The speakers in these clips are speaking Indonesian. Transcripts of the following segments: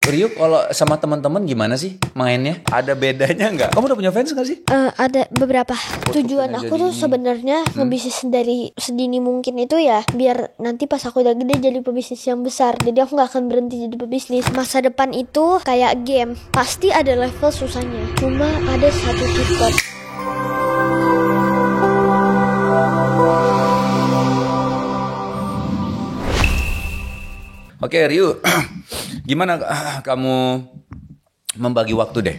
Rio kalau sama teman-teman gimana sih mainnya? Ada bedanya nggak? Kamu udah punya fans nggak sih? Ada beberapa. Tujuan pengen aku jadi tuh ini. sebenarnya ngebisnis dari sedini mungkin itu ya, biar nanti pas aku udah gede jadi pebisnis yang besar. Jadi aku nggak akan berhenti jadi pebisnis. Masa depan itu kayak game, pasti ada level susahnya. Cuma ada satu tips. Oke Rio, gimana kamu membagi waktu deh?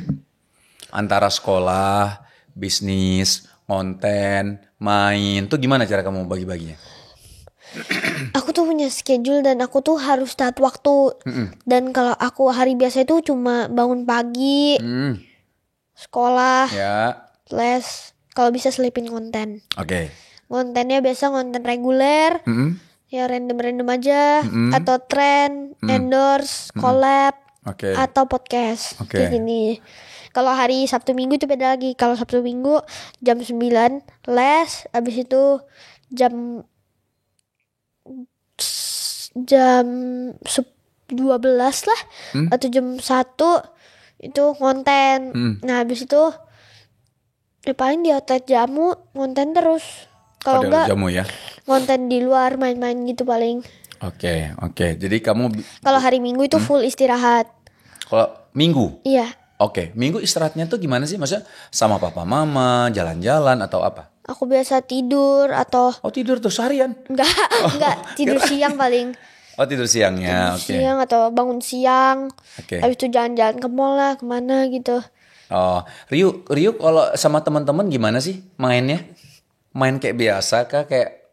Antara sekolah, bisnis, konten, main. Tuh gimana cara kamu bagi-baginya? Aku tuh punya schedule dan aku tuh harus taat waktu. Dan kalau aku hari biasa itu cuma bangun pagi, sekolah, Ya, les, kalau bisa selipin konten. oke. Kontennya biasa konten reguler, ya random aja, atau tren, endorse, collab, Oke. atau podcast. Oke. Kayak gini. Kalau hari Sabtu Minggu itu beda lagi. Kalau Sabtu Minggu jam 9 les, habis itu jam 12 lah, atau jam 1 itu konten. Nah, habis itu ya paling di hotel jamu konten terus. Kalau Ada enggak jamu ya. konten di luar main-main gitu paling. Oke. Jadi kamu Kalau hari Minggu itu full istirahat. kalau minggu, Iya. oke. Minggu istirahatnya tuh gimana sih? Maksudnya sama papa mama, jalan-jalan atau apa? Aku biasa tidur atau Oh tidur tuh seharian? enggak tidur siang paling. Oh tidur siangnya, oke. Siang atau bangun siang. Oke. Habis itu jalan-jalan ke mall lah, kemana gitu. Oh, Rio kalau sama teman-teman gimana sih mainnya? Main kayak biasa kah? Kayak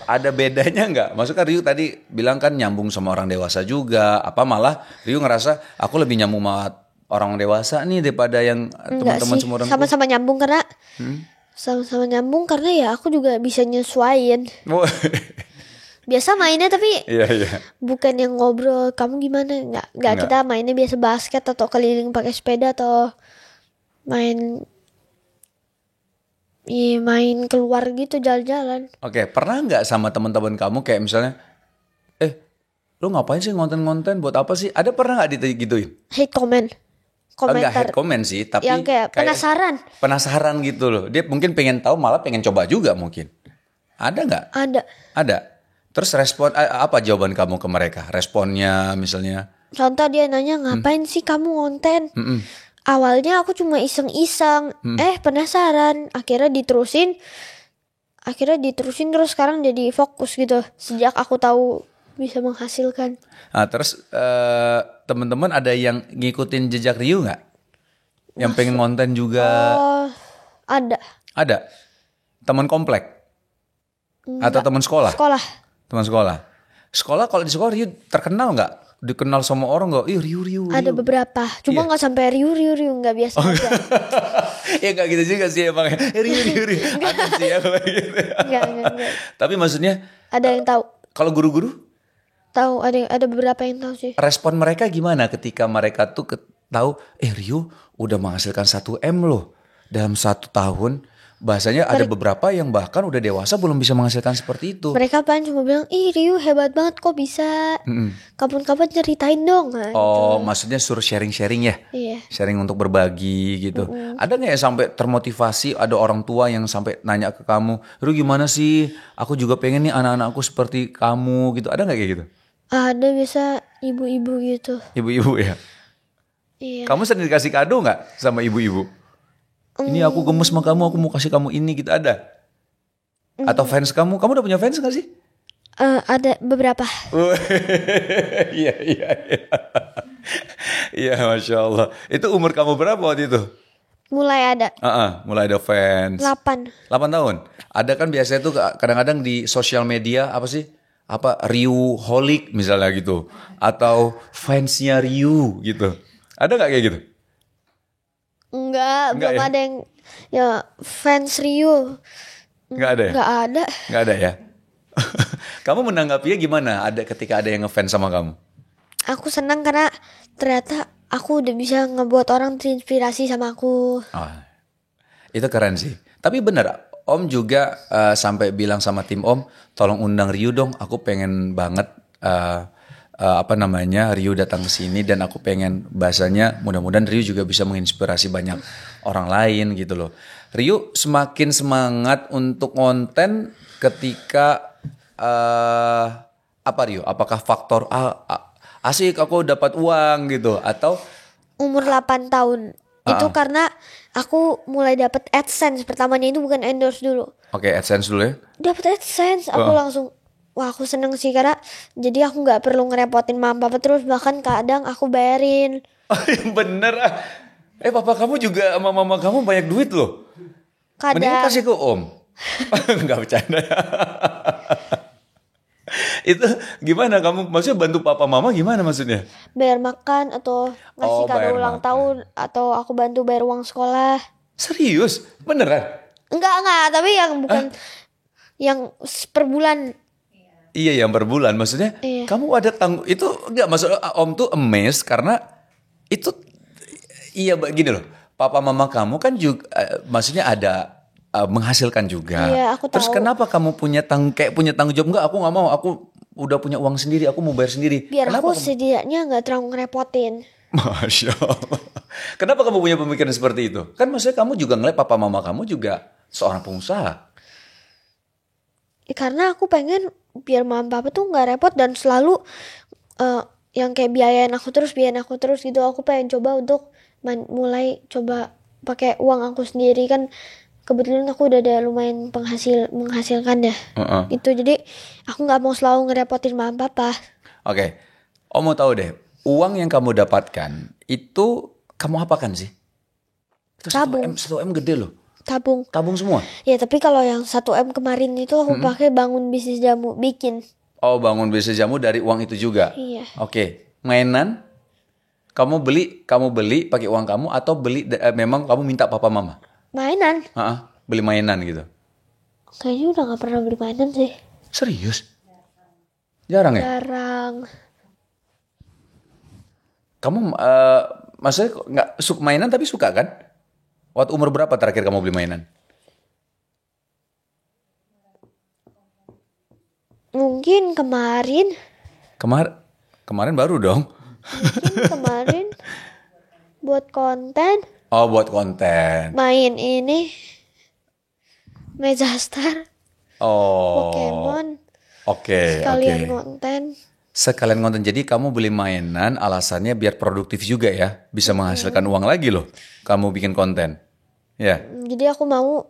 ada bedanya nggak? Maksudnya Rio tadi bilang kan nyambung sama orang dewasa juga. Apa malah Rio ngerasa aku lebih nyambung sama orang dewasa nih daripada yang Enggak teman-teman sih, semua orang tua? sama-sama nyambung karena sama-sama nyambung karena ya aku juga bisa nyesuaiin. Oh, Biasa mainnya tapi iya. bukan yang ngobrol kamu gimana, nggak kita mainnya biasa basket atau keliling pakai sepeda atau main main keluar gitu jalan-jalan. Oke, pernah nggak sama teman-teman kamu kayak misalnya, lu ngapain sih ngonten-ngonten? Buat apa sih? Ada pernah nggak digituin? Hate comment Enggak komentar hate comment sih, tapi yang kayak penasaran. Penasaran gitu loh. Dia mungkin pengen tahu, malah pengen coba juga mungkin. Ada nggak? Ada. Terus respon apa jawaban kamu ke mereka? Responnya misalnya? Contoh dia nanya ngapain sih kamu konten. Awalnya aku cuma iseng-iseng, penasaran, akhirnya diterusin terus sekarang jadi fokus gitu. Sejak aku tahu bisa menghasilkan. Nah, terus teman-teman ada yang ngikutin jejak Rio nggak? Yang pengen konten juga? Oh, ada. Ada. Teman komplek? Atau teman sekolah? Teman sekolah. Sekolah kalau di sekolah Rio terkenal nggak? Dikenal sama orang nggak? Rio. Ada beberapa. Cuma nggak sampai Rio nggak biasa aja. Ya nggak gitu juga sih emang. Rio. Ada sih ya kalau gitu. Enggak. Tapi maksudnya Ada yang tahu. kalau guru-guru? Tahu, ada beberapa yang tahu sih. Respon mereka gimana ketika mereka tuh tahu Rio udah menghasilkan 1M loh dalam 1 tahun. Bahasanya ada beberapa yang bahkan udah dewasa belum bisa menghasilkan seperti itu. Mereka paling cuma bilang, ih Rio hebat banget kok bisa. Kapan-kapan ceritain dong. Nah, Oh maksudnya suruh sharing-sharing ya? Iya. Sharing untuk berbagi gitu. Ada gak ya sampai termotivasi, ada orang tua yang sampai nanya ke kamu, Rio gimana sih? Aku juga pengen nih anak-anakku seperti kamu gitu. Ada gak kayak gitu? Ada biasa ibu-ibu gitu. Ibu-ibu ya? Iya. Kamu sering dikasih kado gak sama ibu-ibu? Ini aku gemes sama kamu, aku mau kasih kamu ini gitu, ada? Atau fans kamu udah punya fans gak sih? Ada beberapa. Iya. Iya, Masya Allah. Itu umur kamu berapa waktu itu? Mulai ada. Mulai ada fans. 8 tahun. Ada kan biasanya tuh kadang-kadang di sosial media apa sih? Apa Rio-holic misalnya gitu. Atau fansnya Rio gitu. Ada gak kayak gitu? Enggak belum ya? ada yang ya fans Rio. Enggak ada ya? Enggak ada ya? Kamu menanggapinya gimana ketika ada yang ngefans sama kamu? Aku senang karena ternyata aku udah bisa ngebuat orang terinspirasi sama aku. Itu keren sih. Tapi bener, Om juga sampai bilang sama tim Om, tolong undang Rio dong. Aku pengen banget Rio datang ke sini dan aku pengen bahasanya mudah-mudahan Rio juga bisa menginspirasi banyak orang lain gitu loh. Rio semakin semangat untuk konten ketika apa Rio? Apakah faktor asik aku dapat uang gitu atau Umur 8 tahun. Itu karena aku mulai dapat AdSense. Pertamanya itu bukan endorse dulu. Oke, AdSense dulu ya. Dapat AdSense, aku langsung wah aku seneng sih karena jadi aku nggak perlu ngerepotin mama papa terus bahkan kadang aku bayarin. Oh, bener ah. Papa kamu juga sama mama kamu banyak duit loh. Mendingan Kadang kasih ke om. Enggak bercanda. Itu gimana kamu? Maksudnya bantu papa mama gimana maksudnya? bayar makan atau ngasih kado bayar ulang makan. tahun atau aku bantu bayar uang sekolah. Serius? Beneran? Enggak, tapi yang bukan yang per bulan. Iya, yang per bulan. Maksudnya Iya. kamu ada itu enggak maksud om tuh amazed karena itu iya gini loh. Papa mama kamu kan juga maksudnya ada menghasilkan juga. Iya, aku Terus tahu. kenapa kamu punya punya tanggung jawab? Enggak, aku nggak mau. Aku udah punya uang sendiri. Aku mau bayar sendiri. Biar Kenapa aku setidaknya nggak terlalu ngerepotin. Masya Allah. Kenapa kamu punya pemikiran seperti itu? Kan maksudnya kamu juga ngeliat papa mama kamu juga seorang pengusaha. Karena aku pengen biar mama papa tuh nggak repot dan selalu yang kayak biayain aku terus gitu. Aku pengen coba untuk mulai coba pakai uang aku sendiri kan. Kebetulan aku udah ada lumayan menghasilkan ya. Itu jadi aku nggak mau selalu ngerepotin mama papa. Oke. Om mau tahu deh, uang yang kamu dapatkan itu kamu apakan sih? Itu Tabung. 1 M gede loh. Tabung. Tabung semua? Ya tapi kalau yang 1 M kemarin itu aku pakai bangun bisnis jamu bikin. Oh, bangun bisnis jamu dari uang itu juga? Iya. Oke. Mainan? Kamu beli pakai uang kamu atau beli memang kamu minta papa mama? Mainan. Beli mainan gitu. Kayaknya udah gak pernah beli mainan sih. Serius? Jarang ya? Jarang. Kamu maksudnya nggak mainan tapi suka kan? Waktu umur berapa terakhir kamu beli mainan? Mungkin kemarin. Kemarin baru dong. Mungkin kemarin buat konten. Oh, buat konten. Main ini. Mezastar. Oh. Pokemon. Oke. Sekalian konten. Sekalian konten. Jadi kamu beli mainan alasannya biar produktif juga ya. Bisa menghasilkan uang lagi loh. Kamu bikin konten. Ya. Jadi aku mau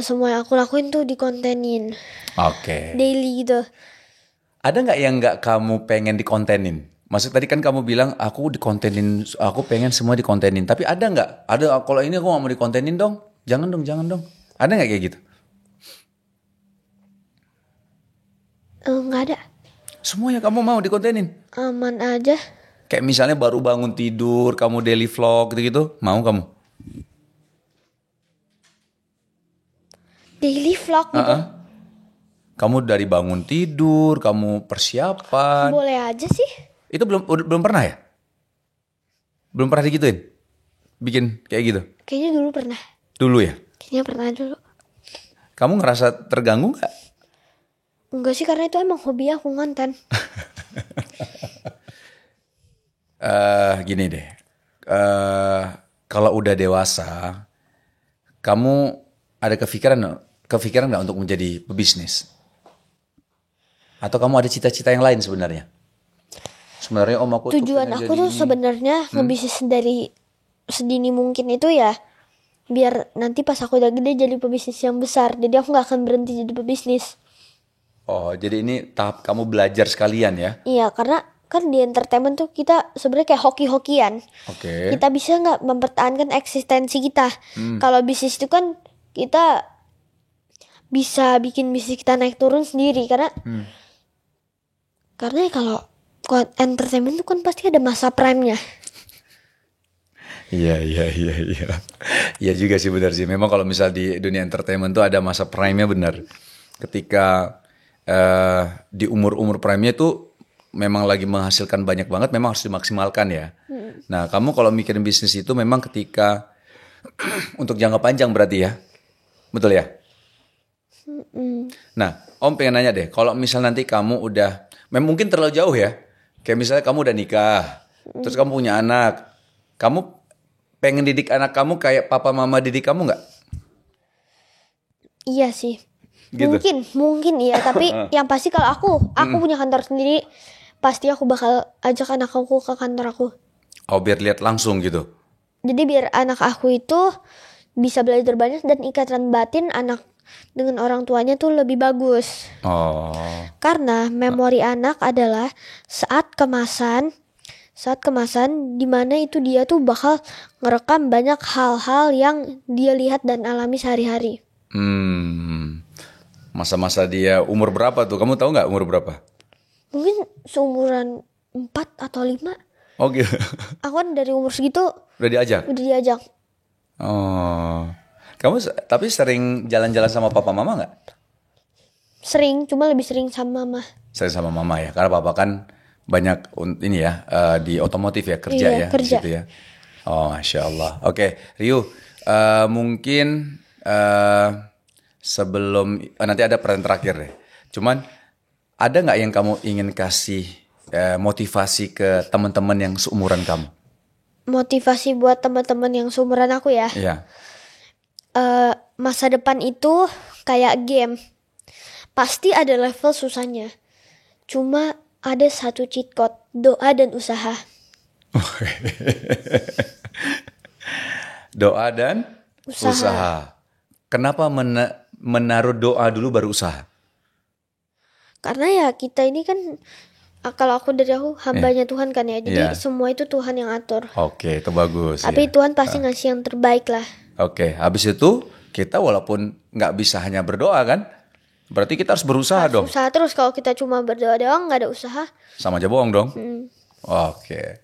semua yang aku lakuin tuh dikontenin. Oke. Daily gitu. Ada nggak yang nggak kamu pengen dikontenin? Maksud tadi kan kamu bilang aku dikontenin, aku pengen semua dikontenin. Tapi ada nggak? Ada kalau ini aku nggak mau dikontenin dong. Jangan dong. Ada nggak kayak gitu? Nggak ada. Semuanya kamu mau dikontenin? Aman aja. Kayak misalnya baru bangun tidur, kamu daily vlog gitu-gitu, mau kamu? Daily vlog gitu. Kamu dari bangun tidur, kamu persiapan. Boleh aja sih. Itu belum pernah ya? Belum pernah digituin? Bikin kayak gitu? Kayaknya dulu pernah. Dulu ya? Kayaknya pernah dulu. Kamu ngerasa terganggu nggak? Enggak sih karena itu emang hobi aku ngonten. Gini deh. Kalau udah dewasa, kamu ada kepikiran nggak untuk menjadi pebisnis? Atau kamu ada cita-cita yang lain sebenarnya? Sebenarnya om aku Tujuan tuh aku tuh sebenarnya ngebisnis dari sedini mungkin itu ya biar nanti pas aku udah gede jadi pebisnis yang besar. Jadi aku nggak akan berhenti jadi pebisnis. Oh, jadi ini tahap kamu belajar sekalian ya? Iya, karena kan di entertainment tuh kita sebenarnya kayak hoki-hokian. Oke. Kita bisa nggak mempertahankan eksistensi kita. Kalau bisnis itu kan kita bisa bikin bisnis kita naik turun sendiri karena ya kalau entertainment itu kan pasti ada masa prime-nya. Iya. Iya juga sih benar sih. Memang kalau misal di dunia entertainment tuh ada masa prime-nya benar. Ketika di umur-umur prime-nya tuh memang lagi menghasilkan banyak banget, memang harus dimaksimalkan ya. Nah, kamu kalau mikirin bisnis itu memang ketika untuk jangka panjang berarti ya. Betul ya? Nah, Om pengen nanya deh, kalau misal nanti kamu udah, mungkin terlalu jauh ya. Kayak misalnya kamu udah nikah, terus kamu punya anak. Kamu pengen didik anak kamu kayak papa mama didik kamu nggak? Iya sih. Gitu. Mungkin iya, tapi yang pasti kalau aku punya kantor sendiri, pasti aku bakal ajak anak aku ke kantor aku. Oh, biar lihat langsung gitu. Jadi biar anak aku itu bisa belajar banyak dan ikatan batin anak dengan orang tuanya tuh lebih bagus. Oh. Karena memori anak adalah saat kemasan di mana itu dia tuh bakal ngerekam banyak hal-hal yang dia lihat dan alami sehari-hari. Masa-masa dia umur berapa tuh? Kamu tahu nggak umur berapa? Mungkin seumuran 4 atau 5. Oh gitu. Aku kan dari umur segitu Udah diajak? udah diajak. Oh. Kamu tapi sering jalan-jalan sama papa mama nggak? Sering, cuma lebih sering sama mama. Saya sama mama ya, karena papa kan banyak ini ya di otomotif ya, kerja Iya, ya, di kerja. situ ya. Oh, Masya Allah. Oke, Ryu, mungkin sebelum nanti ada pertanyaan terakhir deh. Cuman ada nggak yang kamu ingin kasih motivasi ke teman-teman yang seumuran kamu? Motivasi buat teman-teman yang seumuran aku ya. Iya. Masa depan itu kayak game. Pasti ada level susahnya. Cuma ada satu cheat code, doa dan usaha. Doa dan Usaha. usaha. Kenapa menaruh doa dulu baru usaha? Karena ya kita ini kan, kalau aku hambanya Tuhan kan ya. Jadi Iya. semua itu Tuhan yang atur. Oke, itu bagus. Tapi ya. Tuhan pasti ngasih yang terbaik lah. Oke, habis itu kita walaupun nggak bisa hanya berdoa kan, berarti kita harus berusaha dong. Usaha terus, kalau kita cuma berdoa doang nggak ada usaha. Sama aja bohong dong. Oke.